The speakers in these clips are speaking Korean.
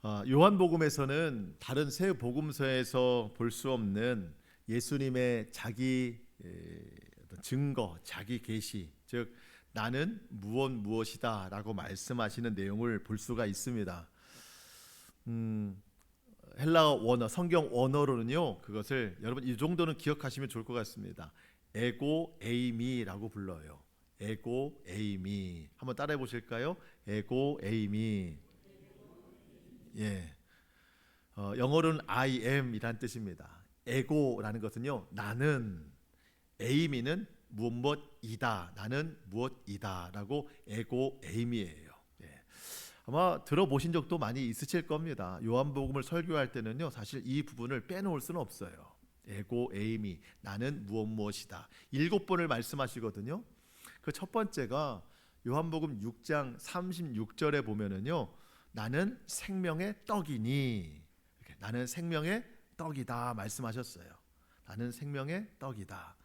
요한복음에서는 다른 세 복음서에서 볼 수 없는 예수님의 자기 어떤 증거, 자기 계시, 즉 나는 무엇이다라고 말씀하시는 내용을 볼 수가 있습니다. 헬라어 원어, 성경 원어로는요, 그것을 여러분 이 정도는 기억하시면 좋을 것 같습니다. 에고 에이미라고 불러요. 에고 에이미. 한번 따라해 보실까요? 에고 에이미. 예. 영어로는 I am이란 뜻입니다. 에고라는 것은요, 나는, 에이미는 무엇이다, 나는 무엇이다라고 에고 에이미예요. 예. 아마 들어보신 적도 많이 있으실 겁니다. 요한복음을 설교할 때는요, 사실 이 부분을 빼놓을 수는 없어요. 에고 에이미, 나는 무엇이다. 7번을 말씀하시거든요. 그 첫 번째가 요한복음 6장 36절에 보면은요, 나는 생명의 떡이니, 나는 생명의 떡이다 말씀하셨어요. 나는 생명의 떡이다.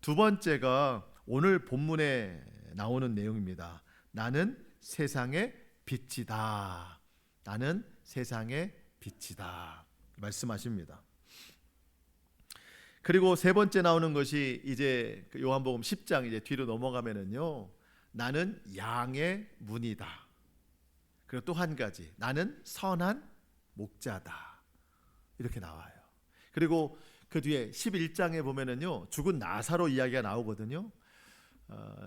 두 번째가 오늘 본문에 나오는 내용입니다. 나는 세상의 빛이다. 나는 세상의 빛이다 말씀하십니다. 그리고 세 번째 나오는 것이 이제 요한복음 10장 이제 뒤로 넘어가면은요, 나는 양의 문이다. 그리고 또 한 가지, 나는 선한 목자다. 이렇게 나와요. 그리고 그 뒤에 11장에 보면은요, 죽은 나사로 이야기가 나오거든요.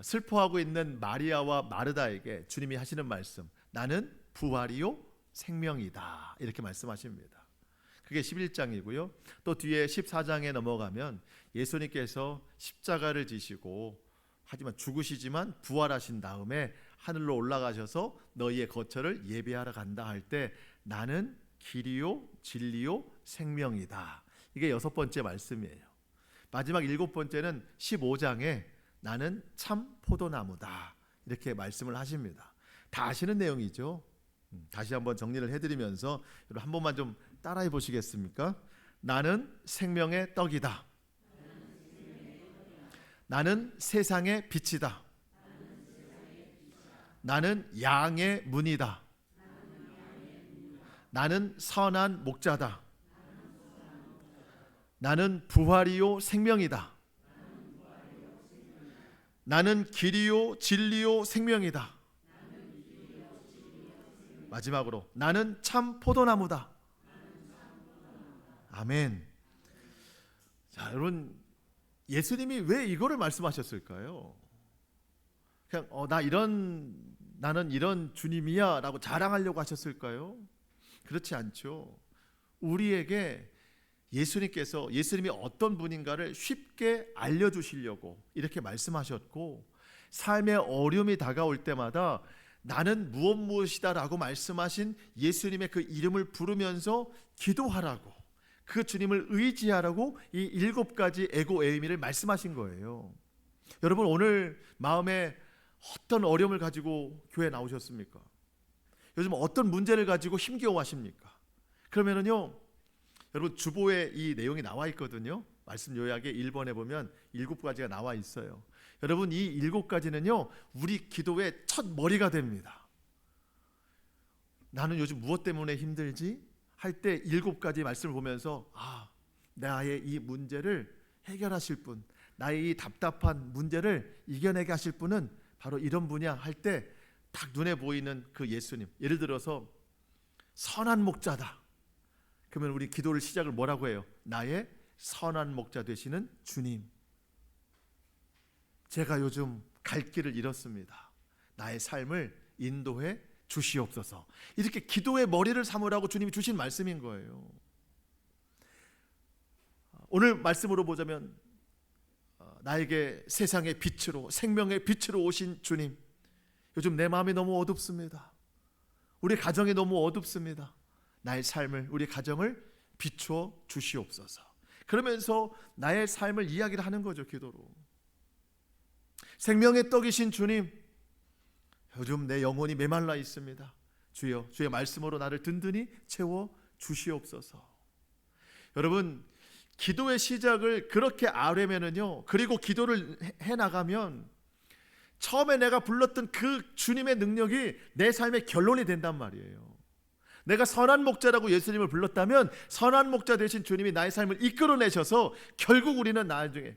슬퍼하고 있는 마리아와 마르다에게 주님이 하시는 말씀, 나는 부활이요 생명이다. 이렇게 말씀하십니다. 그게 11장이고요. 또 뒤에 14장에 넘어가면 예수님께서 십자가를 지시고 하지만 죽으시지만 부활하신 다음에 하늘로 올라가셔서 너희의 거처를 예배하러 간다 할 때 나는 길이요 진리요 생명이다. 이게 6번째 말씀이에요. 마지막 7번째는 15장에 나는 참 포도나무다. 이렇게 말씀을 하십니다. 다 아시는 내용이죠. 다시 한번 정리를 해드리면서 여러분 한 번만 좀 따라해 보시겠습니까? 나는 생명의 떡이다. 나는 세상의 빛이다. 나는 양의 문이다. 나는 선한 목자다. 나는 부활이요 생명이다. 나는 길이요 진리요 생명이다. 마지막으로 나는 참 포도나무다. 아멘. 자, 여러분, 예수님이 왜 이거를 말씀하셨을까요? 그냥 나는 이런 주님이야 라고 자랑하려고 하셨을까요? 그렇지 않죠. 우리에게 예수님이 어떤 분인가를 쉽게 알려주시려고 이렇게 말씀하셨고, 삶의 어려움이 다가올 때마다 나는 무엇이다 라고 말씀하신 예수님의 그 이름을 부르면서 기도하라고, 그 주님을 의지하라고 이 7가지 에고 에이미를 말씀하신 거예요. 여러분, 오늘 마음에 어떤 어려움을 가지고 교회에 나오셨습니까? 요즘 어떤 문제를 가지고 힘겨워하십니까? 그러면은요, 여러분 주보에 이 내용이 나와 있거든요. 말씀 요약에 1번에 보면 7가지가 나와 있어요. 여러분, 이 7가지는요 우리 기도의 첫 머리가 됩니다. 나는 요즘 무엇 때문에 힘들지? 할 때 7가지 말씀을 보면서 나의 이 문제를 해결하실 분, 나의 이 답답한 문제를 이겨내게 하실 분은 바로 이런 분이야 할 때 딱 눈에 보이는 그 예수님. 예를 들어서 선한 목자다. 그러면 우리 기도를 시작을 뭐라고 해요? 나의 선한 목자 되시는 주님, 제가 요즘 갈 길을 잃었습니다. 나의 삶을 인도해 주시옵소서. 이렇게 기도의 머리를 삼으라고 주님이 주신 말씀인 거예요. 오늘 말씀으로 보자면 나에게 세상의 빛으로, 생명의 빛으로 오신 주님, 요즘 내 마음이 너무 어둡습니다. 우리 가정이 너무 어둡습니다. 나의 삶을, 우리 가정을 비추어 주시옵소서. 그러면서 나의 삶을 이야기를 하는 거죠, 기도로. 생명의 떡이신 주님, 요즘 내 영혼이 메말라 있습니다. 주여, 주의 말씀으로 나를 든든히 채워 주시옵소서. 여러분, 기도의 시작을 그렇게 아뢰면은요, 그리고 기도를 해나가면 처음에 내가 불렀던 그 주님의 능력이 내 삶의 결론이 된단 말이에요. 내가 선한 목자라고 예수님을 불렀다면 선한 목자 대신 주님이 나의 삶을 이끌어내셔서 결국 우리는 나중에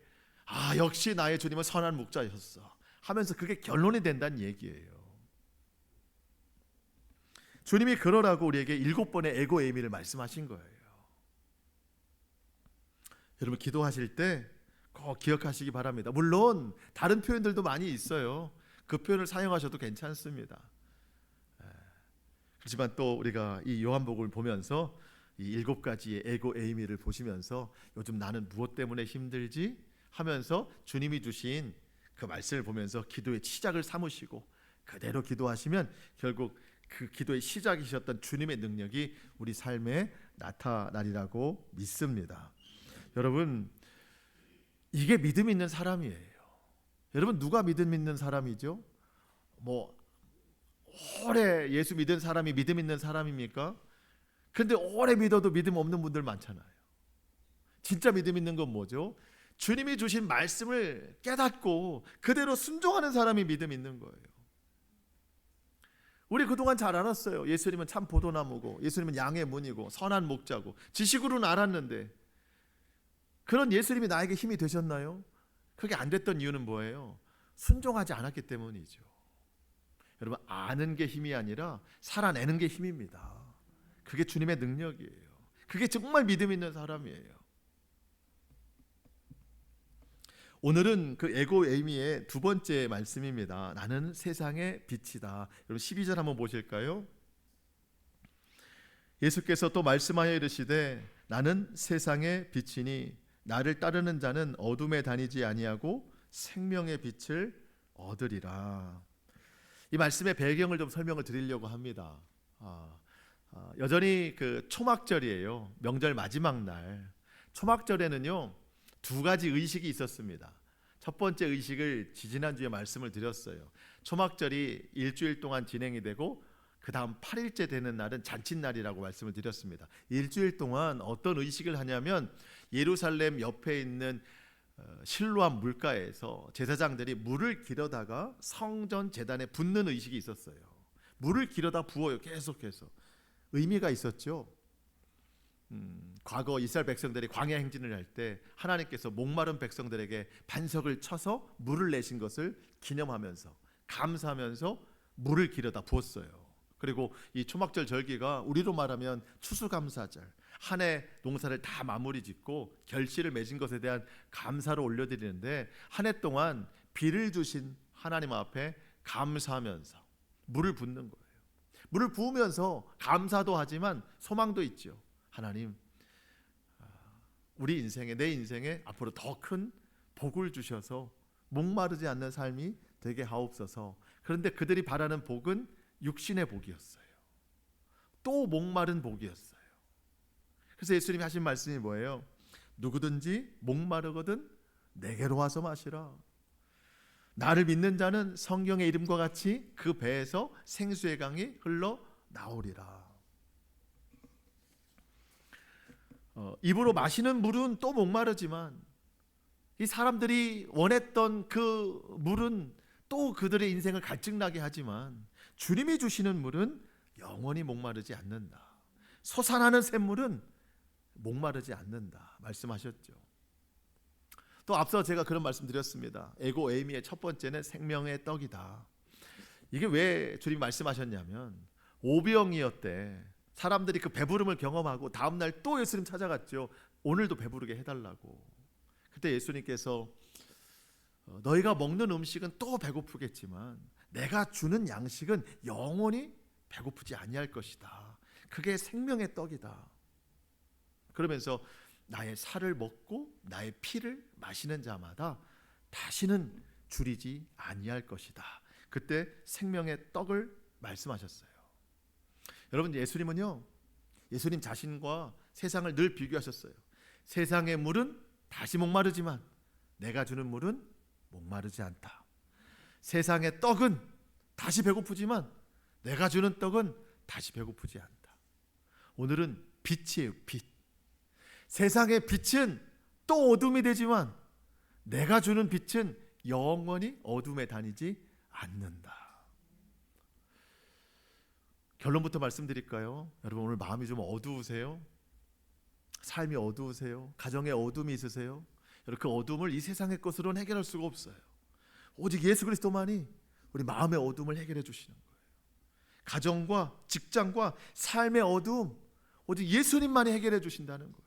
역시 나의 주님은 선한 목자였어 하면서 그게 결론이 된다는 얘기예요. 주님이 그러라고 우리에게 7번의 에고 에이미를 말씀하신 거예요. 여러분 기도하실 때 꼭 기억하시기 바랍니다. 물론 다른 표현들도 많이 있어요. 그 표현을 사용하셔도 괜찮습니다. 그렇지만 또 우리가 이 요한복음을 보면서 이 7가지의 에고 에이미를 보시면서 요즘 나는 무엇 때문에 힘들지 하면서 주님이 주신 그 말씀을 보면서 기도의 시작을 삼으시고 그대로 기도하시면 결국 그 기도의 시작이셨던 주님의 능력이 우리 삶에 나타나리라고 믿습니다. 여러분 이게 믿음 있는 사람이에요. 여러분 누가 믿음 있는 사람이죠? 오래 예수 믿은 사람이 믿음 있는 사람입니까? 근데 오래 믿어도 믿음 없는 분들 많잖아요. 진짜 믿음 있는 건 뭐죠? 주님이 주신 말씀을 깨닫고 그대로 순종하는 사람이 믿음 있는 거예요. 우리 그동안 잘 알았어요. 예수님은 참 포도나무고 예수님은 양의 문이고 선한 목자고 지식으로는 알았는데 그런 예수님이 나에게 힘이 되셨나요? 그게 안 됐던 이유는 뭐예요? 순종하지 않았기 때문이죠. 여러분 아는 게 힘이 아니라 살아내는 게 힘입니다. 그게 주님의 능력이에요. 그게 정말 믿음 있는 사람이에요. 오늘은 그 에고 에이미의 두 번째 말씀입니다. 나는 세상의 빛이다. 여러분 12절 한번 보실까요? 예수께서 또 말씀하여 이르시되 나는 세상의 빛이니 나를 따르는 자는 어둠에 다니지 아니하고 생명의 빛을 얻으리라. 이 말씀의 배경을 좀 설명을 드리려고 합니다. 여전히 그 초막절이에요. 명절 마지막 날. 초막절에는요 2가지 의식이 있었습니다. 첫 번째 의식을 지지난주에 말씀을 드렸어요. 초막절이 일주일 동안 진행이 되고 그 다음 8일째 되는 날은 잔칫날이라고 말씀을 드렸습니다. 일주일 동안 어떤 의식을 하냐면 예루살렘 옆에 있는 실로암 물가에서 제사장들이 물을 길어다가 성전 제단에 붓는 의식이 있었어요. 물을 길어다 부어요. 계속해서. 의미가 있었죠. 과거 이스라엘 백성들이 광야 행진을 할 때 하나님께서 목마른 백성들에게 반석을 쳐서 물을 내신 것을 기념하면서 감사하면서 물을 길어다 부었어요. 그리고 이 초막절 절기가 우리로 말하면 추수감사절, 한 해 농사를 다 마무리 짓고 결실을 맺은 것에 대한 감사를 올려드리는데 한 해 동안 비를 주신 하나님 앞에 감사하면서 물을 붓는 거예요. 물을 부으면서 감사도 하지만 소망도 있죠. 하나님, 우리 인생에 내 인생에 앞으로 더 큰 복을 주셔서 목마르지 않는 삶이 되게 하옵소서. 그런데 그들이 바라는 복은 육신의 복이었어요. 또 목마른 복이었어요. 그래서 예수님이 하신 말씀이 뭐예요? 누구든지 목마르거든 내게로 와서 마시라. 나를 믿는 자는 성경의 이름과 같이 그 배에서 생수의 강이 흘러 나오리라. 입으로 마시는 물은 또 목마르지만 이 사람들이 원했던 그 물은 또 그들의 인생을 갈증나게 하지만 주님이 주시는 물은 영원히 목마르지 않는다. 솟아나는 샘물은 목마르지 않는다 말씀하셨죠. 또 앞서 제가 그런 말씀 드렸습니다. 에고 에이미의 첫 번째는 생명의 떡이다. 이게 왜 주님이 말씀하셨냐면 오병이었대. 사람들이 그 배부름을 경험하고 다음날 또 예수님 찾아갔죠. 오늘도 배부르게 해달라고. 그때 예수님께서 너희가 먹는 음식은 또 배고프겠지만 내가 주는 양식은 영원히 배고프지 아니할 것이다. 그게 생명의 떡이다. 그러면서 나의 살을 먹고 나의 피를 마시는 자마다 다시는 줄이지 아니할 것이다. 그때 생명의 떡을 말씀하셨어요. 여러분 예수님은요, 예수님 자신과 세상을 늘 비교하셨어요. 세상의 물은 다시 목마르지만 내가 주는 물은 목마르지 않다. 세상의 떡은 다시 배고프지만 내가 주는 떡은 다시 배고프지 않다. 오늘은 빛이에요, 빛. 세상의 빛은 또 어둠이 되지만 내가 주는 빛은 영원히 어둠에 다니지 않는다. 결론부터 말씀드릴까요? 여러분 오늘 마음이 좀 어두우세요? 삶이 어두우세요? 가정에 어둠이 있으세요? 여러분 그 어둠을 이 세상의 것으로는 해결할 수가 없어요. 오직 예수 그리스도만이 우리 마음의 어둠을 해결해 주시는 거예요. 가정과 직장과 삶의 어둠 오직 예수님만이 해결해 주신다는 거예요.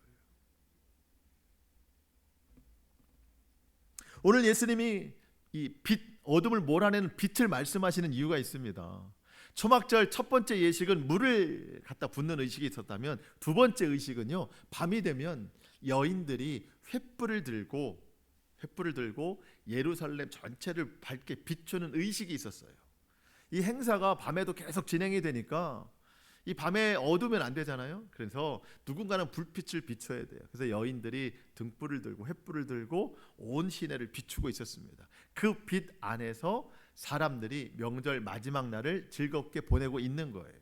오늘 예수님이 이 어둠을 몰아내는 빛을 말씀하시는 이유가 있습니다. 초막절 첫 번째 예식은 물을 갖다 붓는 의식이 있었다면 두 번째 의식은요, 밤이 되면 여인들이 횃불을 들고 예루살렘 전체를 밝게 비추는 의식이 있었어요. 이 행사가 밤에도 계속 진행이 되니까 이 밤에 어두우면 안 되잖아요. 그래서 누군가는 불빛을 비춰야 돼요. 그래서 여인들이 등불을 들고 횃불을 들고 온 시내를 비추고 있었습니다. 그 빛 안에서 사람들이 명절 마지막 날을 즐겁게 보내고 있는 거예요.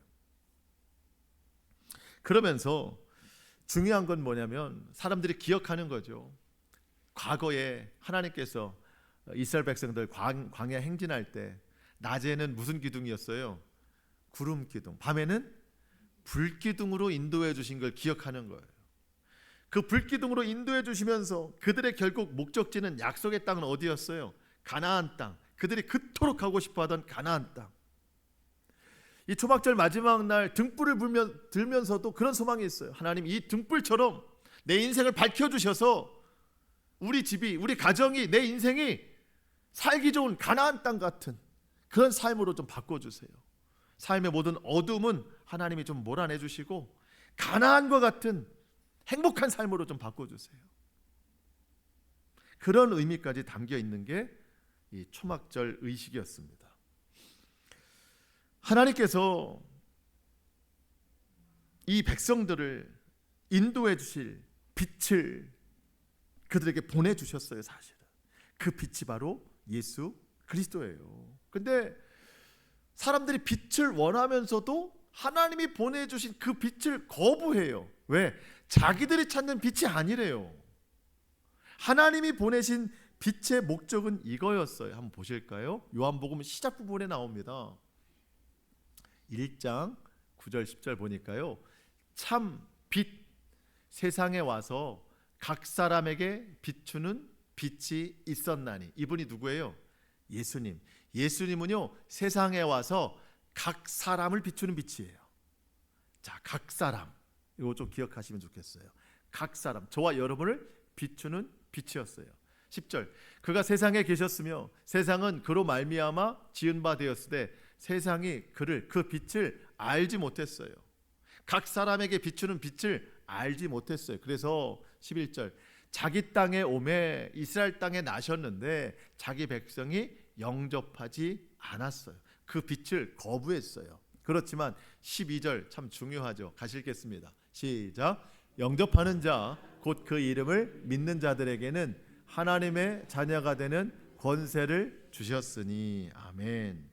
그러면서 중요한 건 뭐냐면 사람들이 기억하는 거죠. 과거에 하나님께서 이스라엘 백성들 광야 행진할 때 낮에는 무슨 기둥이었어요? 구름 기둥. 밤에는 불기둥으로 인도해 주신 걸 기억하는 거예요. 그 불기둥으로 인도해 주시면서 그들의 결국 목적지는 약속의 땅은 어디였어요? 가나안 땅. 그들이 그토록 가고 싶어하던 가나안 땅. 이 초막절 마지막 날 등불을 들면서도 그런 소망이 있어요. 하나님 이 등불처럼 내 인생을 밝혀주셔서 우리 집이, 우리 가정이, 내 인생이 살기 좋은 가나안 땅 같은 그런 삶으로 좀 바꿔주세요. 삶의 모든 어둠은 하나님이 좀 몰아내 주시고 가나안과 같은 행복한 삶으로 좀 바꿔주세요. 그런 의미까지 담겨 있는 게 이 초막절 의식이었습니다. 하나님께서 이 백성들을 인도해 주실 빛을 그들에게 보내주셨어요. 사실은 그 빛이 바로 예수 그리스도예요. 근데 사람들이 빛을 원하면서도 하나님이 보내주신 그 빛을 거부해요. 왜? 자기들이 찾는 빛이 아니래요. 하나님이 보내신 빛의 목적은 이거였어요. 한번 보실까요? 요한복음 시작 부분에 나옵니다. 1장 9절 10절 보니까요, 참 빛 세상에 와서 각 사람에게 비추는 빛이 있었나니. 이분이 누구예요? 예수님. 예수님은요 세상에 와서 각 사람을 비추는 빛이에요. 자, 각 사람, 이거 좀 기억하시면 좋겠어요. 각 사람, 저와 여러분을 비추는 빛이었어요. 10절, 그가 세상에 계셨으며 세상은 그로 말미암아 지은 바 되었으되 세상이 그를, 그 빛을 알지 못했어요. 각 사람에게 비추는 빛을 알지 못했어요. 그래서 11절, 자기 땅에 오매 이스라엘 땅에 나셨는데 자기 백성이 영접하지 않았어요. 그 빛을 거부했어요. 그렇지만 12절 참 중요하죠. 같이 읽겠습니다. 시작. 영접하는 자 곧 그 이름을 믿는 자들에게는 하나님의 자녀가 되는 권세를 주셨으니. 아멘.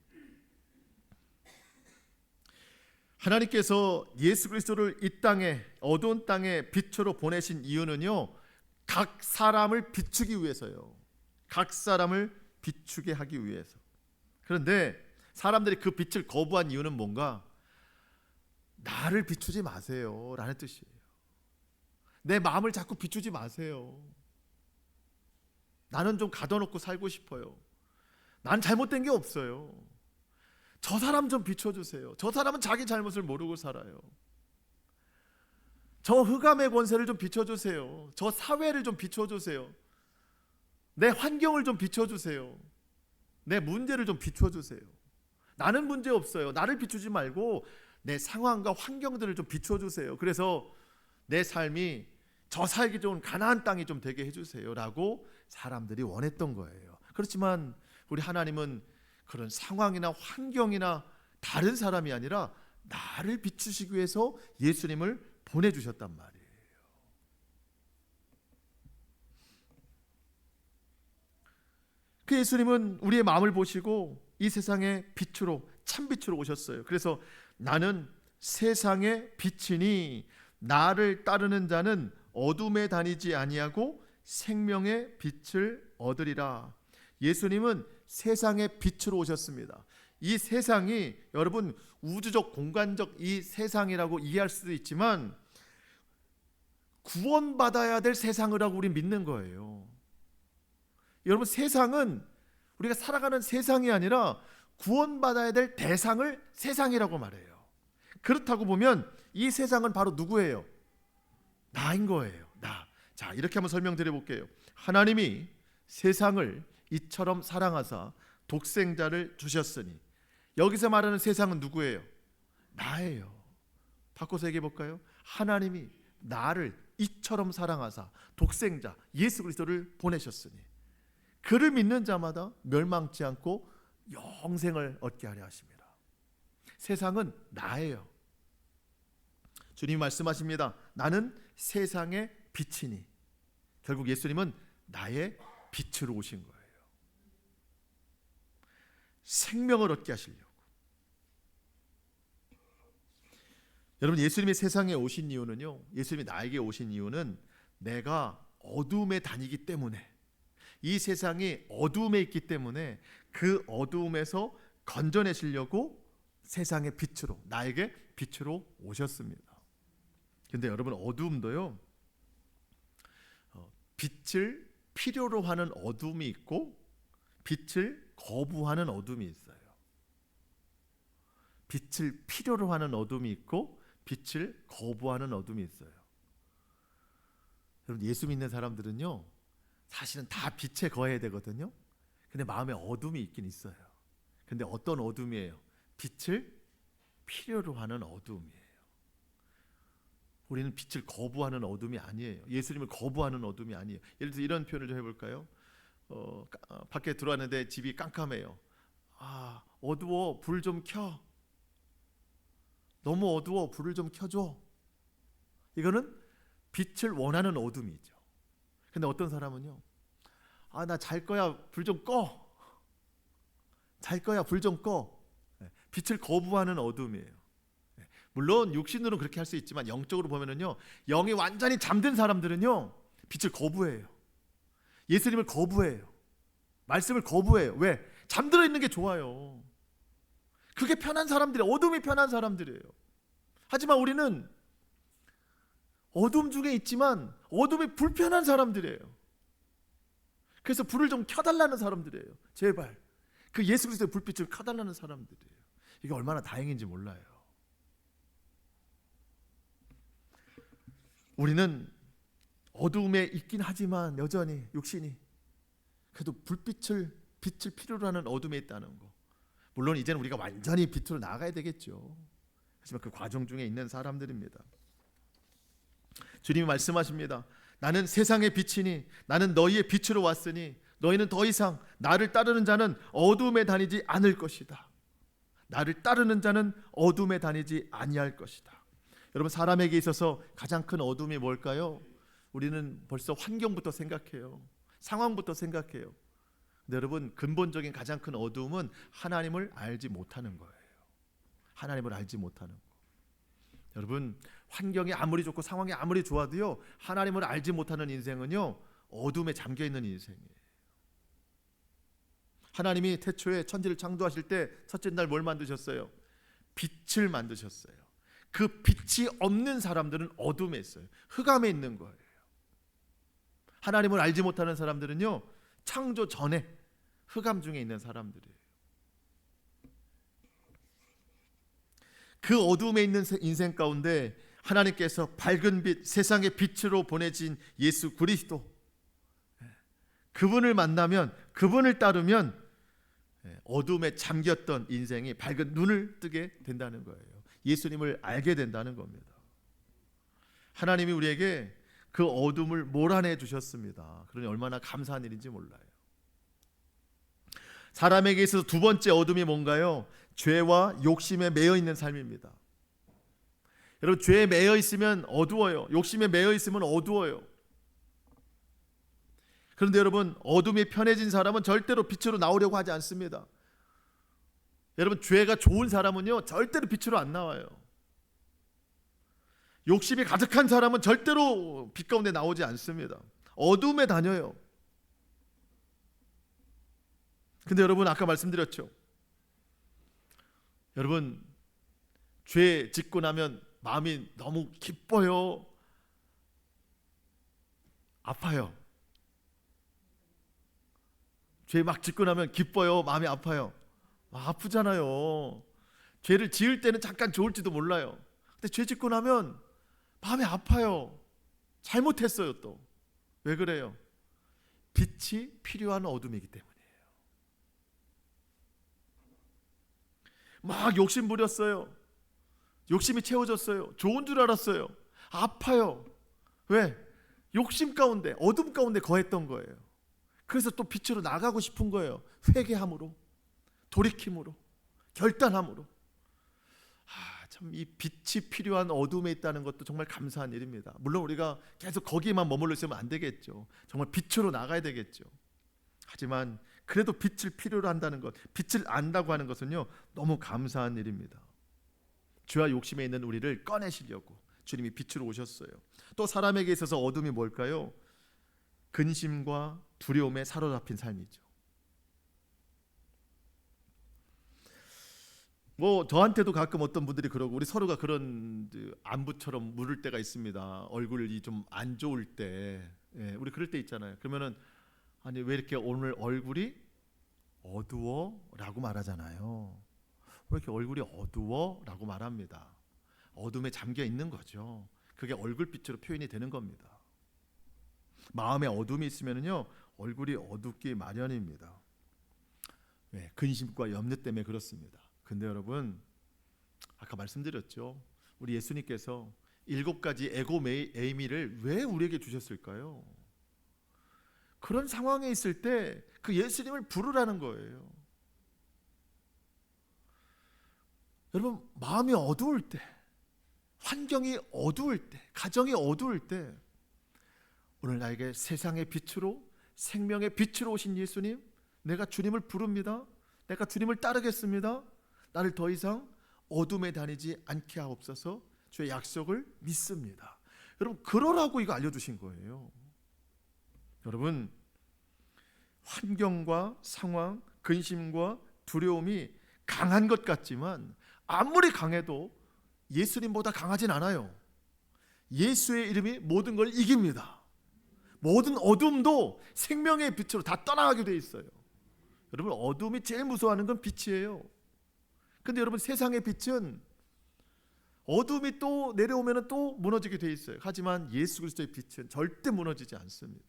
하나님께서 예수 그리스도를 이 땅에, 어두운 땅에 빛으로 보내신 이유는요, 각 사람을 비추기 위해서요. 각 사람을 비추게 하기 위해서. 그런데 사람들이 그 빛을 거부한 이유는 뭔가? 나를 비추지 마세요 라는 뜻이에요. 내 마음을 자꾸 비추지 마세요. 나는 좀 가둬놓고 살고 싶어요. 난 잘못된 게 없어요. 저 사람 좀 비춰주세요. 저 사람은 자기 잘못을 모르고 살아요. 저 흑암의 권세를 좀 비춰주세요. 저 사회를 좀 비춰주세요. 내 환경을 좀 비춰주세요. 내 문제를 좀 비춰주세요. 나는 문제 없어요. 나를 비추지 말고 내 상황과 환경들을 좀 비춰주세요. 그래서 내 삶이 저 살기 좋은 가나안 땅이 좀 되게 해주세요 라고 사람들이 원했던 거예요. 그렇지만 우리 하나님은 그런 상황이나 환경이나 다른 사람이 아니라 나를 비추시기 위해서 예수님을 보내주셨단 말이에요. 그 예수님은 우리의 마음을 보시고 이 세상의 빛으로, 참빛으로 오셨어요. 그래서 나는 세상의 빛이니 나를 따르는 자는 어둠에 다니지 아니하고 생명의 빛을 얻으리라. 예수님은 세상의 빛으로 오셨습니다. 이 세상이 여러분 우주적 공간적 이 세상이라고 이해할 수도 있지만 구원받아야 될 세상이라고 우리 믿는 거예요. 여러분 세상은 우리가 살아가는 세상이 아니라 구원받아야 될 대상을 세상이라고 말해요. 그렇다고 보면 이 세상은 바로 누구예요? 나인 거예요. 나. 자, 이렇게 한번 설명드려 볼게요. 하나님이 세상을 이처럼 사랑하사 독생자를 주셨으니, 여기서 말하는 세상은 누구예요? 나예요. 바꿔서 얘기해 볼까요? 하나님이 나를 이처럼 사랑하사 독생자 예수 그리스도를 보내셨으니 그를 믿는 자마다 멸망치 않고 영생을 얻게 하려 하십니다. 세상은 나예요. 주님이 말씀하십니다. 나는 세상의 빛이니. 결국 예수님은 나의 빛으로 오신 거예요. 생명을 얻게 하시려고. 여러분, 예수님이 세상에 오신 이유는요, 예수님이 나에게 오신 이유는 내가 어둠에 다니기 때문에, 이 세상이 어둠에 있기 때문에 그 어둠에서 건져내시려고 세상의 빛으로, 나에게 빛으로 오셨습니다. 근데 여러분, 어둠도요, 빛을 필요로 하는 어둠이 있고 빛을 거부하는 어둠이 있어요. 빛을 필요로 하는 어둠이 있고 빛을 거부하는 어둠이 있어요. 여러분, 예수 믿는 사람들은요, 사실은 다 빛에 거해야 되거든요. 근데 마음에 어둠이 있긴 있어요. 근데 어떤 어둠이에요? 빛을 필요로 하는 어둠이에요. 우리는 빛을 거부하는 어둠이 아니에요. 예수님을 거부하는 어둠이 아니에요. 예를 들어서 이런 표현을 좀 해볼까요? 밖에 들어왔는데 집이 깜깜해요. 아, 어두워, 불 좀 켜. 너무 어두워, 불을 좀 켜줘. 이거는 빛을 원하는 어둠이죠. 근데 어떤 사람은요, 아, 나 잘 거야, 불 좀 꺼. 잘 거야, 불 좀 꺼. 빛을 거부하는 어둠이에요. 물론 육신으로는 그렇게 할 수 있지만 영적으로 보면은요, 영이 완전히 잠든 사람들은요, 빛을 거부해요. 예수님을 거부해요. 말씀을 거부해요. 왜? 잠들어 있는 게 좋아요. 그게 편한 사람들이에요. 어둠이 편한 사람들이에요. 하지만 우리는 어둠 중에 있지만 어둠이 불편한 사람들이에요. 그래서 불을 좀 켜달라는 사람들이에요. 제발 그 예수 그리스도의 불빛을 켜달라는 사람들이에요. 이게 얼마나 다행인지 몰라요. 우리는 어둠에 있긴 하지만 여전히 육신이 그래도 빛을 필요로 하는 어둠에 있다는 거. 물론 이제는 우리가 완전히 빛으로 나가야 되겠죠. 하지만 그 과정 중에 있는 사람들입니다. 주님이 말씀하십니다. 나는 세상의 빛이니 나는 너희의 빛으로 왔으니 너희는 더 이상 나를 따르는 자는 어둠에 다니지 않을 것이다. 나를 따르는 자는 어둠에 다니지 아니할 것이다. 여러분, 사람에게 있어서 가장 큰 어둠이 뭘까요? 우리는 벌써 환경부터 생각해요. 상황부터 생각해요. 근데 여러분, 근본적인 가장 큰 어둠은 하나님을 알지 못하는 거예요. 하나님을 알지 못하는 거. 여러분, 환경이 아무리 좋고 상황이 아무리 좋아도요, 하나님을 알지 못하는 인생은요, 어둠에 잠겨 있는 인생이에요. 하나님이 태초에 천지를 창조하실 때 첫째 날 뭘 만드셨어요? 빛을 만드셨어요. 그 빛이 없는 사람들은 어둠에 있어요. 흑암에 있는 거예요. 하나님을 알지 못하는 사람들은요, 창조 전에 흑암 중에 있는 사람들이에요. 그 어둠에 있는 인생 가운데 하나님께서 밝은 빛, 세상의 빛으로 보내진 예수 그리스도, 그분을 만나면, 그분을 따르면 어둠에 잠겼던 인생이 밝은 눈을 뜨게 된다는 거예요. 예수님을 알게 된다는 겁니다. 하나님이 우리에게 그 어둠을 몰아내 주셨습니다. 그러니 얼마나 감사한 일인지 몰라요. 사람에게 있어서 두 번째 어둠이 뭔가요? 죄와 욕심에 매여 있는 삶입니다. 여러분, 죄에 매여 있으면 어두워요. 욕심에 매여 있으면 어두워요. 그런데 여러분, 어둠이 편해진 사람은 절대로 빛으로 나오려고 하지 않습니다. 여러분, 죄가 좋은 사람은요, 절대로 빛으로 안 나와요. 욕심이 가득한 사람은 절대로 빛 가운데 나오지 않습니다. 어둠에 다녀요. 근데 여러분, 아까 말씀드렸죠. 여러분, 죄 짓고 나면 마음이 너무 기뻐요? 아파요? 죄 막 짓고 나면 기뻐요? 마음이 아파요? 아프잖아요. 죄를 지을 때는 잠깐 좋을지도 몰라요. 근데 죄 짓고 나면 마음이 아파요. 잘못했어요. 또 왜 그래요? 빛이 필요한 어둠이기 때문이에요. 막 욕심 부렸어요. 욕심이 채워졌어요. 좋은 줄 알았어요. 아파요. 왜? 욕심 가운데, 어둠 가운데 거했던 거예요. 그래서 또 빛으로 나가고 싶은 거예요. 회개함으로, 돌이킴으로, 결단함으로. 참 이 빛이 필요한 어둠에 있다는 것도 정말 감사한 일입니다. 물론 우리가 계속 거기에만 머물러 있으면 안 되겠죠. 정말 빛으로 나가야 되겠죠. 하지만 그래도 빛을 필요로 한다는 것, 빛을 안다고 하는 것은요, 너무 감사한 일입니다. 죄와 욕심에 있는 우리를 꺼내시려고 주님이 빛으로 오셨어요. 또 사람에게 있어서 어둠이 뭘까요? 근심과 두려움에 사로잡힌 삶이죠. 뭐 저한테도 가끔 어떤 분들이 그러고, 우리 서로가 그런 안부처럼 물을 때가 있습니다. 얼굴이 좀 안 좋을 때, 우리 그럴 때 있잖아요. 그러면은 아니 왜 이렇게 오늘 얼굴이 어두워? 라고 말하잖아요. 왜 이렇게 얼굴이 어두워? 라고 말합니다. 어둠에 잠겨 있는 거죠. 그게 얼굴빛으로 표현이 되는 겁니다. 마음에 어둠이 있으면요, 얼굴이 어둡기 마련입니다. 근심과 염려 때문에 그렇습니다. 근데 여러분, 아까 말씀드렸죠. 우리 예수님께서 7가지 에고에이미를 왜 우리에게 주셨을까요? 그런 상황에 있을 때 그 예수님을 부르라는 거예요. 여러분, 마음이 어두울 때, 환경이 어두울 때, 가정이 어두울 때, 오늘 나에게 세상의 빛으로, 생명의 빛으로 오신 예수님, 내가 주님을 부릅니다. 내가 주님을 따르겠습니다. 나를 더 이상 어둠에 다니지 않게 하옵소서. 주의 약속을 믿습니다. 여러분, 그러라고 이거 알려주신 거예요. 여러분, 환경과 상황, 근심과 두려움이 강한 것 같지만 아무리 강해도 예수님보다 강하진 않아요. 예수의 이름이 모든 걸 이깁니다. 모든 어둠도 생명의 빛으로 다 떠나가게 돼 있어요. 여러분, 어둠이 제일 무서워하는 건 빛이에요. 근데 여러분, 세상의 빛은 어둠이 또 내려오면 또 무너지게 돼 있어요. 하지만 예수 그리스도의 빛은 절대 무너지지 않습니다.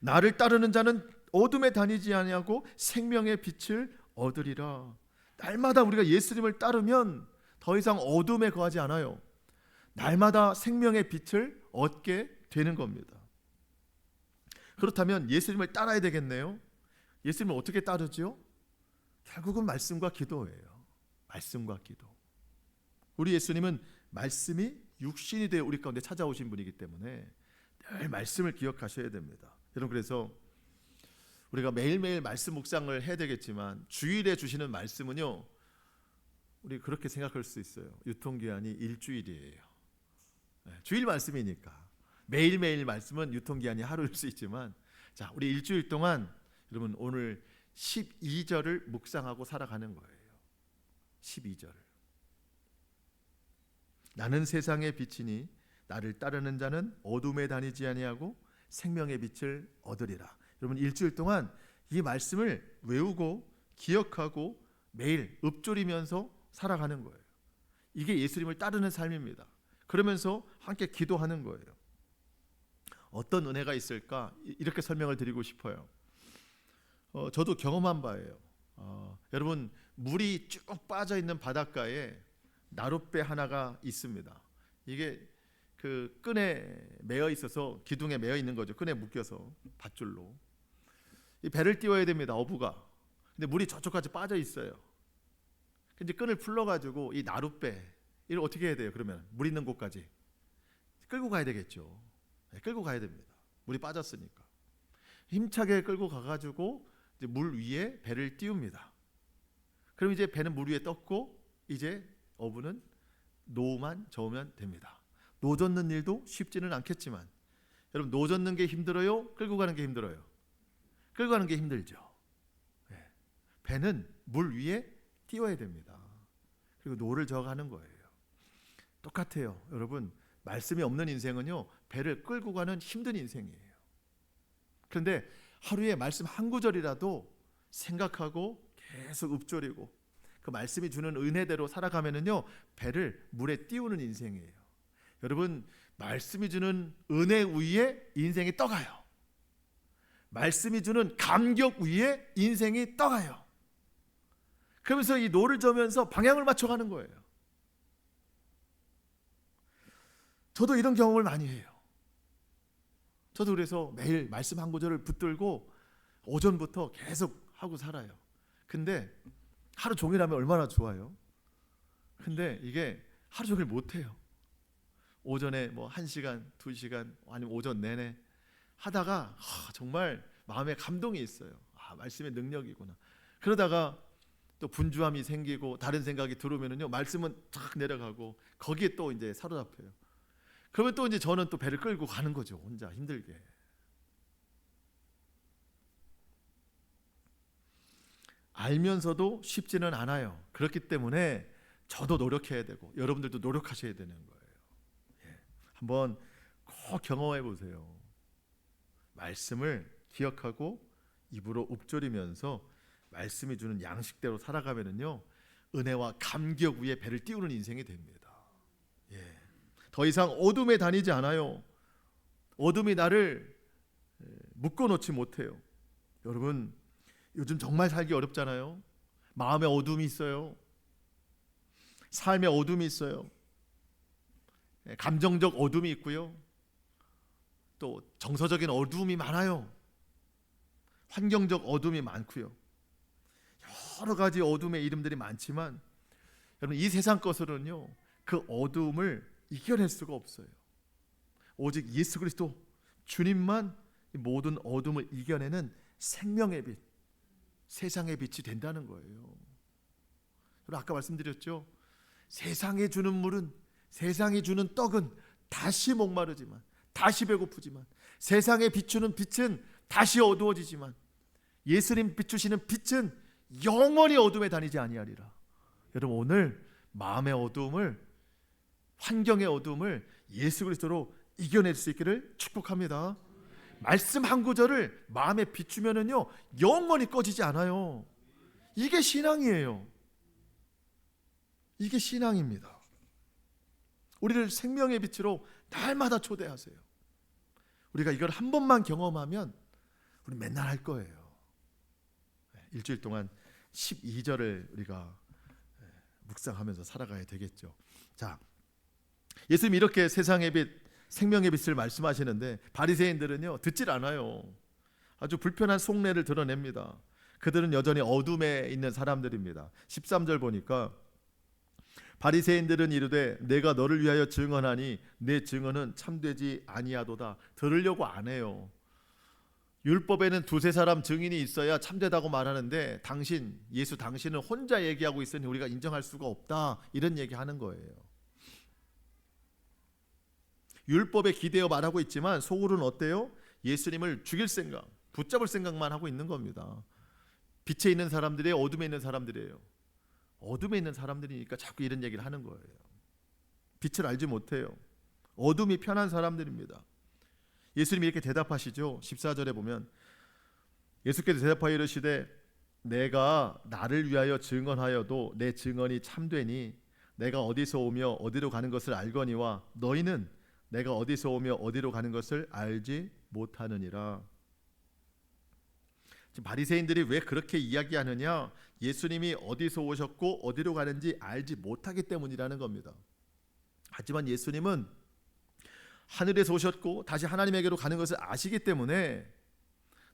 나를 따르는 자는 어둠에 다니지 아니하고 생명의 빛을 얻으리라. 날마다 우리가 예수님을 따르면 더 이상 어둠에 거하지 않아요. 날마다 생명의 빛을 얻게 되는 겁니다. 그렇다면 예수님을 따라야 되겠네요. 예수님을 어떻게 따르죠? 결국은 말씀과 기도예요. 말씀과 기도. 우리 예수님은 말씀이 육신이 되어 우리 가운데 찾아오신 분이기 때문에 늘 말씀을 기억하셔야 됩니다. 여러분, 그래서 우리가 매일매일 말씀 묵상을 해야 되겠지만 주일에 주시는 말씀은요, 우리 그렇게 생각할 수 있어요. 유통기한이 일주일이에요. 주일 말씀이니까. 매일매일 말씀은 유통기한이 하루일 수 있지만, 자, 우리 일주일 동안 여러분 오늘 12절을 묵상하고 살아가는 거예요. 12절. 나는 세상의 빛이니 나를 따르는 자는 어둠에 다니지 아니하고 생명의 빛을 얻으리라. 여러분, 일주일 동안 이 말씀을 외우고 기억하고 매일 읊조리면서 살아가는 거예요. 이게 예수님을 따르는 삶입니다. 그러면서 함께 기도하는 거예요. 어떤 은혜가 있을까? 이렇게 설명을 드리고 싶어요. 저도 경험한 바예요. 여러분, 물이 쭉 빠져 있는 바닷가에 나룻배 하나가 있습니다. 이게 그 끈에 매어 있어서, 기둥에 매어 있는 거죠. 끈에 묶여서 밧줄로. 이 배를 띄워야 됩니다. 어부가. 근데 물이 저쪽까지 빠져 있어요. 이제 끈을 풀러가지고 이 나룻배 이걸 어떻게 해야 돼요? 그러면 물 있는 곳까지 끌고 가야 되겠죠. 끌고 가야 됩니다. 물이 빠졌으니까. 힘차게 끌고 가가지고 이제 물 위에 배를 띄웁니다. 그럼 이제 배는 물 위에 떴고 이제 어부는 노만 저으면 됩니다. 노 젓는 일도 쉽지는 않겠지만, 여러분, 노 젓는 게 힘들어요? 끌고 가는 게 힘들어요? 끌고 가는 게 힘들죠. 배는 물 위에 띄워야 됩니다. 그리고 노를 저어가는 거예요. 똑같아요. 여러분, 말씀이 없는 인생은요, 배를 끌고 가는 힘든 인생이에요. 그런데 하루에 말씀 한 구절이라도 생각하고 계속 읊조리고 그 말씀이 주는 은혜대로 살아가면은요, 배를 물에 띄우는 인생이에요. 여러분, 말씀이 주는 은혜 위에 인생이 떠가요. 말씀이 주는 감격 위에 인생이 떠가요. 그러면서 이 노를 저면서 방향을 맞춰가는 거예요. 저도 이런 경험을 많이 해요. 저도 그래서 매일 말씀 한 구절을 붙들고 오전부터 계속 하고 살아요. 근데 하루 종일 하면 얼마나 좋아요. 근데 이게 하루 종일 못해요. 오전에 뭐 1시간, 2시간 아니면 오전 내내 하다가 정말 마음에 감동이 있어요. 말씀의 능력이구나. 그러다가 또 분주함이 생기고 다른 생각이 들어오면은요, 말씀은 탁 내려가고 거기에 또 이제 사로잡혀요. 그러면 또 이제 저는 또 배를 끌고 가는 거죠. 혼자 힘들게. 알면서도 쉽지는 않아요. 그렇기 때문에 저도 노력해야 되고 여러분들도 노력하셔야 되는 거예요. 한번 꼭 경험해 보세요. 말씀을 기억하고 입으로 읊조리면서 말씀이 주는 양식대로 살아가면은요, 은혜와 감격 위에 배를 띄우는 인생이 됩니다. 더 이상 어둠에 다니지 않아요. 어둠이 나를 묶어놓지 못해요. 여러분, 요즘 정말 살기 어렵잖아요. 마음에 어둠이 있어요. 삶에 어둠이 있어요. 감정적 어둠이 있고요. 또 정서적인 어둠이 많아요. 환경적 어둠이 많고요. 여러 가지 어둠의 이름들이 많지만 여러분, 이 세상 것으로는요, 그 어둠을 이겨낼 수가 없어요. 오직 예수 그리스도 주님만 모든 어둠을 이겨내는 생명의 빛, 세상의 빛이 된다는 거예요. 여러분, 아까 말씀드렸죠. 세상에 주는 물은, 세상이 주는 떡은 다시 목마르지만, 다시 배고프지만, 세상에 비추는 빛은 다시 어두워지지만, 예수님 비추시는 빛은 영원히 어둠에 다니지 아니하리라. 여러분, 오늘 마음의 어둠을, 환경의 어둠을 예수 그리스도로 이겨낼 수 있기를 축복합니다. 말씀 한 구절을 마음에 비추면은요, 영원히 꺼지지 않아요. 이게 신앙이에요. 이게 신앙입니다. 우리를 생명의 빛으로 날마다 초대하세요. 우리가 이걸 한 번만 경험하면 우리 맨날 할 거예요. 일주일 동안 12절을 우리가 묵상하면서 살아가야 되겠죠. 자, 예수님이 이렇게 세상의 빛, 생명의 빛을 말씀하시는데 바리새인들은요, 듣질 않아요. 아주 불편한 속내를 드러냅니다. 그들은 여전히 어둠에 있는 사람들입니다. 13절 보니까 바리새인들은 이르되 내가 너를 위하여 증언하니 내 증언은 참되지 아니하도다. 들으려고 안 해요. 율법에는 두세 사람 증인이 있어야 참되다고 말하는데 예수 당신은 혼자 얘기하고 있으니 우리가 인정할 수가 없다, 이런 얘기하는 거예요. 율법에 기대어 말하고 있지만 속으로는 어때요? 예수님을 죽일 생각, 붙잡을 생각만 하고 있는 겁니다. 빛에 있는 사람들이에요, 어둠에 있는 사람들이에요? 어둠에 있는 사람들이니까 자꾸 이런 얘기를 하는 거예요. 빛을 알지 못해요. 어둠이 편한 사람들입니다. 예수님이 이렇게 대답하시죠. 14절에 보면 예수께서 대답하여 이르시되 내가 나를 위하여 증언하여도 내 증언이 참되니 내가 어디서 오며 어디로 가는 것을 알거니와 너희는 내가 어디서 오며 어디로 가는 것을 알지 못하느니라. 지금 바리새인들이 왜 그렇게 이야기하느냐? 예수님이 어디서 오셨고 어디로 가는지 알지 못하기 때문이라는 겁니다. 하지만 예수님은 하늘에서 오셨고 다시 하나님에게로 가는 것을 아시기 때문에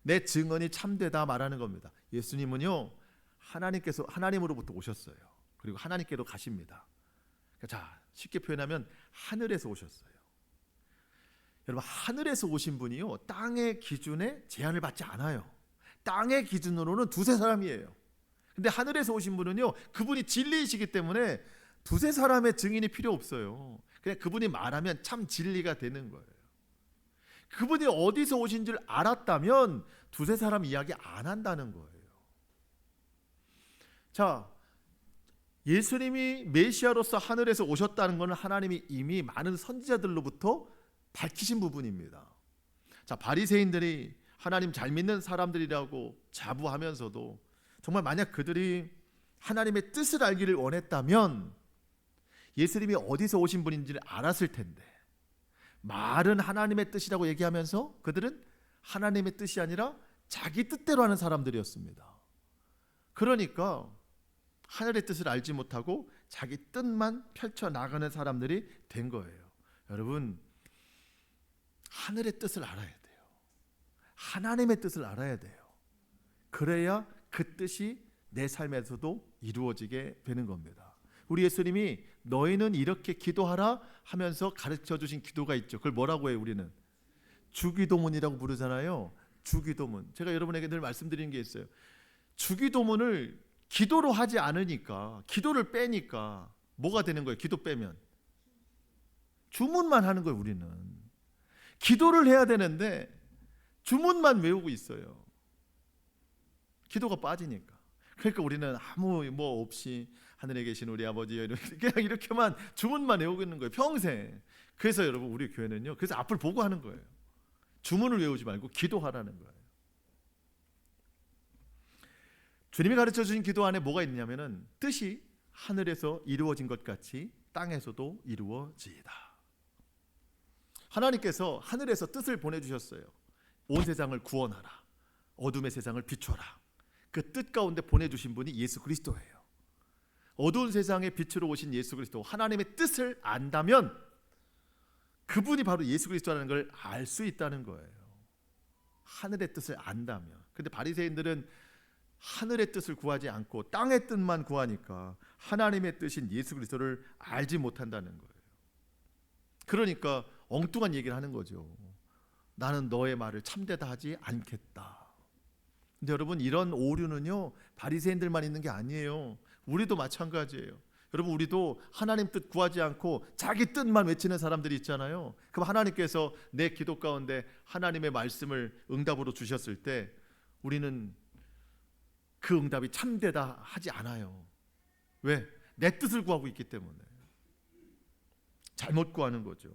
내 증언이 참되다 말하는 겁니다. 예수님은요, 하나님으로부터 오셨어요. 그리고 하나님께로 가십니다. 자, 쉽게 표현하면 하늘에서 오셨어요. 여러분, 하늘에서 오신 분이요, 땅의 기준에 제한을 받지 않아요. 땅의 기준으로는 두세 사람이에요. 근데 하늘에서 오신 분은요, 그분이 진리이시기 때문에 두세 사람의 증인이 필요 없어요. 그냥 그분이 말하면 참 진리가 되는 거예요. 그분이 어디서 오신 줄 알았다면 두세 사람 이야기 안 한다는 거예요. 자, 예수님이 메시아로서 하늘에서 오셨다는 것은 하나님이 이미 많은 선지자들로부터 밝히신 부분입니다. 자, 바리새인들이 하나님 잘 믿는 사람들이라고 자부하면서도 정말 만약 그들이 하나님의 뜻을 알기를 원했다면 예수님이 어디서 오신 분인지를 알았을 텐데, 말은 하나님의 뜻이라고 얘기하면서 그들은 하나님의 뜻이 아니라 자기 뜻대로 하는 사람들이었습니다. 그러니까 하늘의 뜻을 알지 못하고 자기 뜻만 펼쳐나가는 사람들이 된 거예요. 여러분, 하늘의 뜻을 알아야 돼요. 하나님의 뜻을 알아야 돼요. 그래야 그 뜻이 내 삶에서도 이루어지게 되는 겁니다. 우리 예수님이 너희는 이렇게 기도하라 하면서 가르쳐 주신 기도가 있죠. 그걸 뭐라고 해요? 우리는 주기도문이라고 부르잖아요. 주기도문. 제가 여러분에게 늘 말씀드리는 게 있어요. 주기도문을 기도로 하지 않으니까, 기도를 빼니까 뭐가 되는 거예요? 기도 빼면 주문만 하는 거예요. 우리는 기도를 해야 되는데 주문만 외우고 있어요. 기도가 빠지니까. 그러니까 우리는 아무 뭐 없이 하늘에 계신 우리 아버지, 그냥 이렇게만 주문만 외우고 있는 거예요, 평생. 그래서 여러분, 우리 교회는요, 그래서 앞을 보고 하는 거예요. 주문을 외우지 말고 기도하라는 거예요. 주님이 가르쳐 주신 기도 안에 뭐가 있냐면은 뜻이 하늘에서 이루어진 것 같이 땅에서도 이루어지이다. 하나님께서 하늘에서 뜻을 보내주셨어요. 온 세상을 구원하라, 어둠의 세상을 비춰라. 그 뜻 가운데 보내주신 분이 예수 그리스도예요. 어두운 세상에 빛으로 오신 예수 그리스도, 하나님의 뜻을 안다면 그분이 바로 예수 그리스도라는 걸 알 수 있다는 거예요. 하늘의 뜻을 안다면. 근데 바리새인들은 하늘의 뜻을 구하지 않고 땅의 뜻만 구하니까 하나님의 뜻인 예수 그리스도를 알지 못한다는 거예요. 그러니까 엉뚱한 얘기를 하는 거죠. 나는 너의 말을 참되다 하지 않겠다. 근데 여러분, 이런 오류는요, 바리새인들만 있는 게 아니에요. 우리도 마찬가지예요. 여러분, 우리도 하나님 뜻 구하지 않고 자기 뜻만 외치는 사람들이 있잖아요. 그럼 하나님께서 내 기도 가운데 하나님의 말씀을 응답으로 주셨을 때 우리는 그 응답이 참되다 하지 않아요. 왜? 내 뜻을 구하고 있기 때문에. 잘못 구하는 거죠.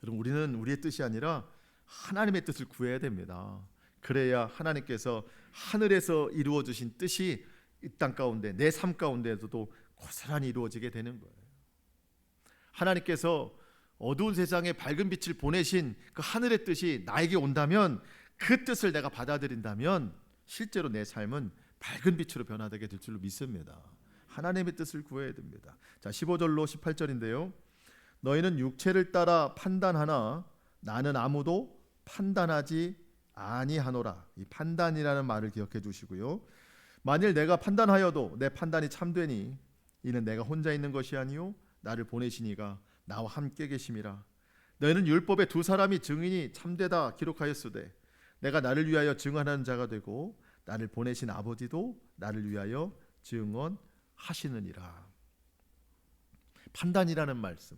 여러분, 우리는 우리의 뜻이 아니라 하나님의 뜻을 구해야 됩니다. 그래야 하나님께서 하늘에서 이루어 주신 뜻이 이 땅 가운데, 내 삶 가운데에서도 고스란히 이루어지게 되는 거예요. 하나님께서 어두운 세상에 밝은 빛을 보내신 그 하늘의 뜻이 나에게 온다면, 그 뜻을 내가 받아들인다면 실제로 내 삶은 밝은 빛으로 변화되게 될 줄로 믿습니다. 하나님의 뜻을 구해야 됩니다. 자, 15절로 18절인데요. 너희는 육체를 따라 판단하나 나는 아무도 판단하지 아니하노라. 이 판단이라는 말을 기억해 주시고요. 만일 내가 판단하여도 내 판단이 참되니 이는 내가 혼자 있는 것이 아니요 나를 보내시니가 나와 함께 계심이라. 너희는 율법에 두 사람이 증인이 참되다 기록하였으되 내가 나를 위하여 증언하는 자가 되고 나를 보내신 아버지도 나를 위하여 증언하시느니라. 판단이라는 말씀.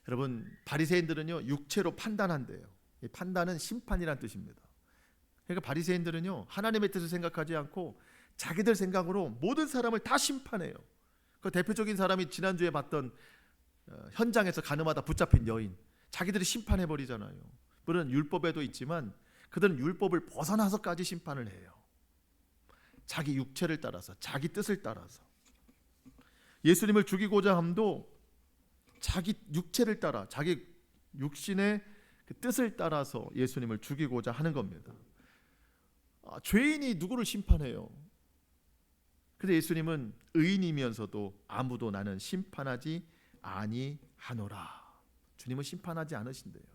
여러분, 바리새인들은요, 육체로 판단한대요. 이 판단은 심판이란 뜻입니다. 그러니까 바리새인들은요, 하나님의 뜻을 생각하지 않고 자기들 생각으로 모든 사람을 다 심판해요. 그 대표적인 사람이 지난주에 봤던 현장에서 가늠하다 붙잡힌 여인, 자기들이 심판해 버리잖아요. 물론 율법에도 있지만 그들은 율법을 벗어나서까지 심판을 해요. 자기 육체를 따라서, 자기 뜻을 따라서. 예수님을 죽이고자 함도 자기 육체를 따라, 자기 육신의 그 뜻을 따라서 예수님을 죽이고자 하는 겁니다. 죄인이 누구를 심판해요? 근데 예수님은 의인이면서도 아무도 나는 심판하지 아니하노라. 주님은 심판하지 않으신대요.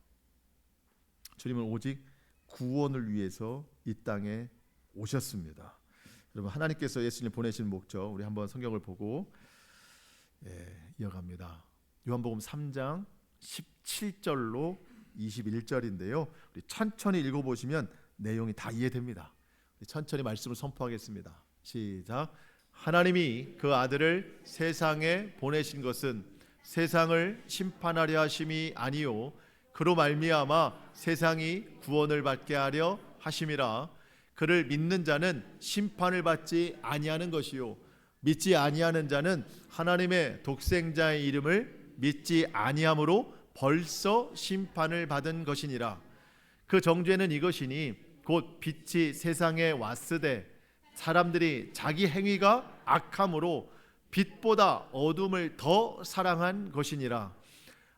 주님은 오직 구원을 위해서 이 땅에 오셨습니다. 여러분, 하나님께서 예수님 보내신 목적, 우리 한번 성경을 보고 이어갑니다. 요한복음 3장 17절로 21절인데요. 우리 천천히 읽어보시면 내용이 다 이해됩니다. 우리 천천히 말씀을 선포하겠습니다. 시작. 하나님이 그 아들을 세상에 보내신 것은 세상을 심판하려 하심이 아니요 그로 말미암아 세상이 구원을 받게 하려 하심이라. 그를 믿는 자는 심판을 받지 아니하는 것이요 믿지 아니하는 자는 하나님의 독생자의 이름을 믿지 아니함으로 벌써 심판을 받은 것이니라. 그 정죄는 이것이니 곧 빛이 세상에 왔으되 사람들이 자기 행위가 악함으로 빛보다 어둠을 더 사랑한 것이니라.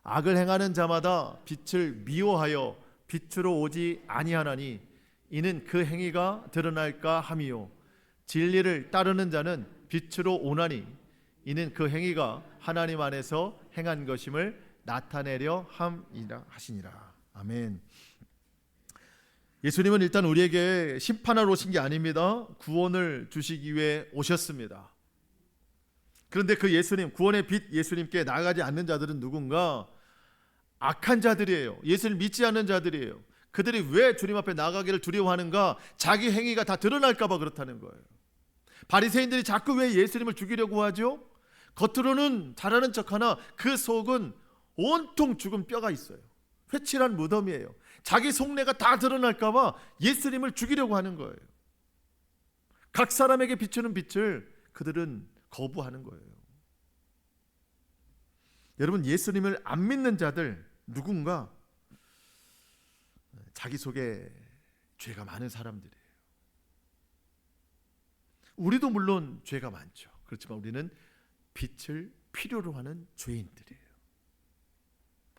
악을 행하는 자마다 빛을 미워하여 빛으로 오지 아니하나니 이는 그 행위가 드러날까 함이요 진리를 따르는 자는 빛으로 오나니 이는 그 행위가 하나님 안에서 행한 것임을 나타내려 함이라 하시니라. 아멘. 예수님은 일단 우리에게 심판하러 오신 게 아닙니다. 구원을 주시기 위해 오셨습니다. 그런데 그 예수님, 구원의 빛 예수님께 나아가지 않는 자들은 누군가? 악한 자들이에요. 예수를 믿지 않는 자들이에요. 그들이 왜 주님 앞에 나가기를 두려워하는가? 자기 행위가 다 드러날까 봐 그렇다는 거예요. 바리새인들이 자꾸 왜 예수님을 죽이려고 하죠? 겉으로는 잘하는 척하나 그 속은 온통 죽은 뼈가 있어요. 회칠한 무덤이에요. 자기 속내가 다 드러날까 봐 예수님을 죽이려고 하는 거예요. 각 사람에게 비추는 빛을 그들은 거부하는 거예요. 여러분, 예수님을 안 믿는 자들 누군가? 자기 속에 죄가 많은 사람들이에요. 우리도 물론 죄가 많죠. 그렇지만 우리는 빛을 필요로 하는 죄인들이에요.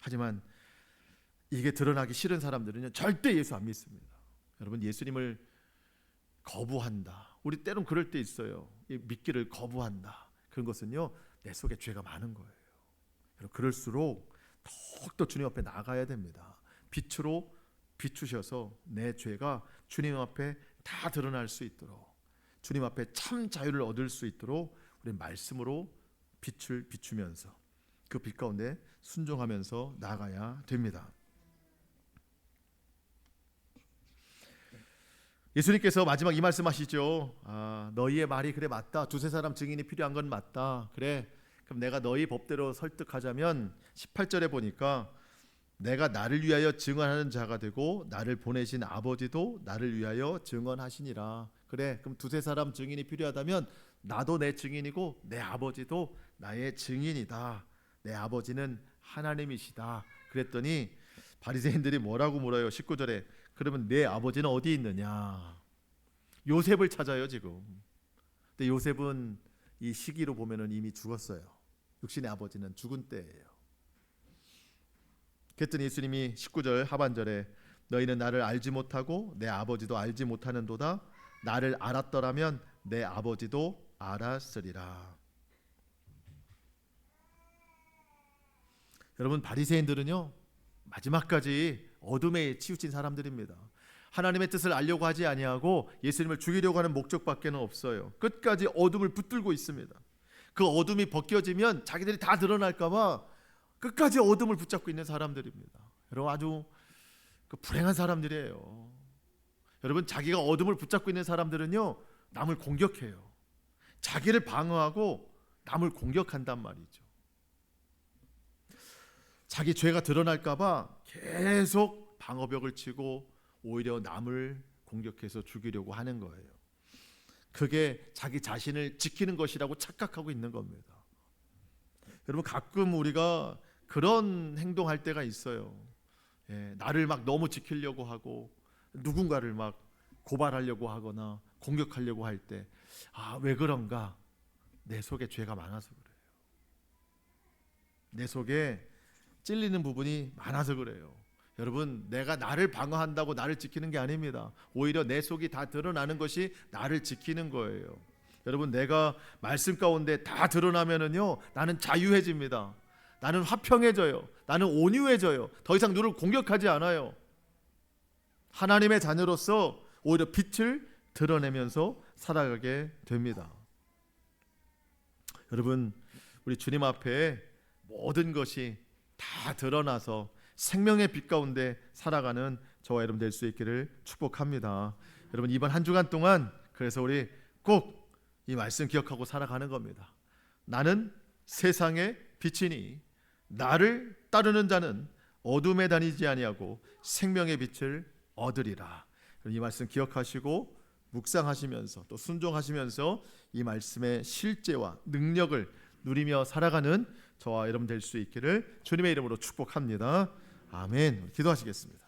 하지만 이게 드러나기 싫은 사람들은요, 절대 예수 안 믿습니다. 여러분, 예수님을 거부한다. 우리 때론 그럴 때 있어요. 믿기를 거부한다. 그런 것은요, 내 속에 죄가 많은 거예요. 그럴수록 더욱더 주님 앞에 나가야 됩니다. 빛으로 비추셔서 내 죄가 주님 앞에 다 드러날 수 있도록, 주님 앞에 참 자유를 얻을 수 있도록 우리 말씀으로 빛을 비추면서 그 빛 가운데 순종하면서 나가야 됩니다. 예수님께서 마지막 이 말씀하시죠. 너희의 말이 그래 맞다. 두세 사람 증인이 필요한 건 맞다. 그래, 그럼 내가 너희 법대로 설득하자면 18절에 보니까 내가 나를 위하여 증언하는 자가 되고 나를 보내신 아버지도 나를 위하여 증언하시니라. 그래, 그럼 두세 사람 증인이 필요하다면 나도 내 증인이고 내 아버지도 나의 증인이다. 내 아버지는 하나님이시다. 그랬더니 바리새인들이 뭐라고 물어요? 19절에 그러면 내 아버지는 어디 있느냐? 요셉을 찾아요 지금. 근데 요셉은 이 시기로 보면은 이미 죽었어요. 육신의 아버지는 죽은 때예요. 그랬더니 예수님이 19절 하반절에 너희는 나를 알지 못하고 내 아버지도 알지 못하는도다. 나를 알았더라면 내 아버지도 알았으리라. 여러분, 바리새인들은요 마지막까지 어둠에 치우친 사람들입니다. 하나님의 뜻을 알려고 하지 아니하고 예수님을 죽이려고 하는 목적밖에는 없어요. 끝까지 어둠을 붙들고 있습니다. 그 어둠이 벗겨지면 자기들이 다 드러날까 봐 끝까지 어둠을 붙잡고 있는 사람들입니다. 여러분, 아주 불행한 사람들이에요. 여러분, 자기가 어둠을 붙잡고 있는 사람들은요 남을 공격해요. 자기를 방어하고 남을 공격한단 말이죠. 자기 죄가 드러날까 봐 계속 방어벽을 치고 오히려 남을 공격해서 죽이려고 하는 거예요. 그게 자기 자신을 지키는 것이라고 착각하고 있는 겁니다. 여러분, 가끔 우리가 그런 행동할 때가 있어요. 나를 막 너무 지키려고 하고 누군가를 막 고발하려고 하거나 공격하려고 할 때 왜 그런가? 내 속에 죄가 많아서 그래요. 내 속에 찔리는 부분이 많아서 그래요. 여러분, 내가 나를 방어한다고 나를 지키는 게 아닙니다. 오히려 내 속이 다 드러나는 것이 나를 지키는 거예요. 여러분, 내가 말씀 가운데 다 드러나면은요 나는 자유해집니다. 나는 화평해져요. 나는 온유해져요. 더 이상 누구를 공격하지 않아요. 하나님의 자녀로서 오히려 빛을 드러내면서 살아가게 됩니다. 여러분, 우리 주님 앞에 모든 것이 다 드러나서 생명의 빛 가운데 살아가는 저와 여러분 될 수 있기를 축복합니다. 여러분, 이번 한 주간 동안 그래서 우리 꼭 이 말씀 기억하고 살아가는 겁니다. 나는 세상의 빛이니 나를 따르는 자는 어둠에 다니지 아니하고 생명의 빛을 얻으리라. 이 말씀 기억하시고 묵상하시면서 또 순종하시면서 이 말씀의 실제와 능력을 누리며 살아가는 저와 여러분 될 수 있기를 주님의 이름으로 축복합니다. 아멘. 기도하시겠습니다.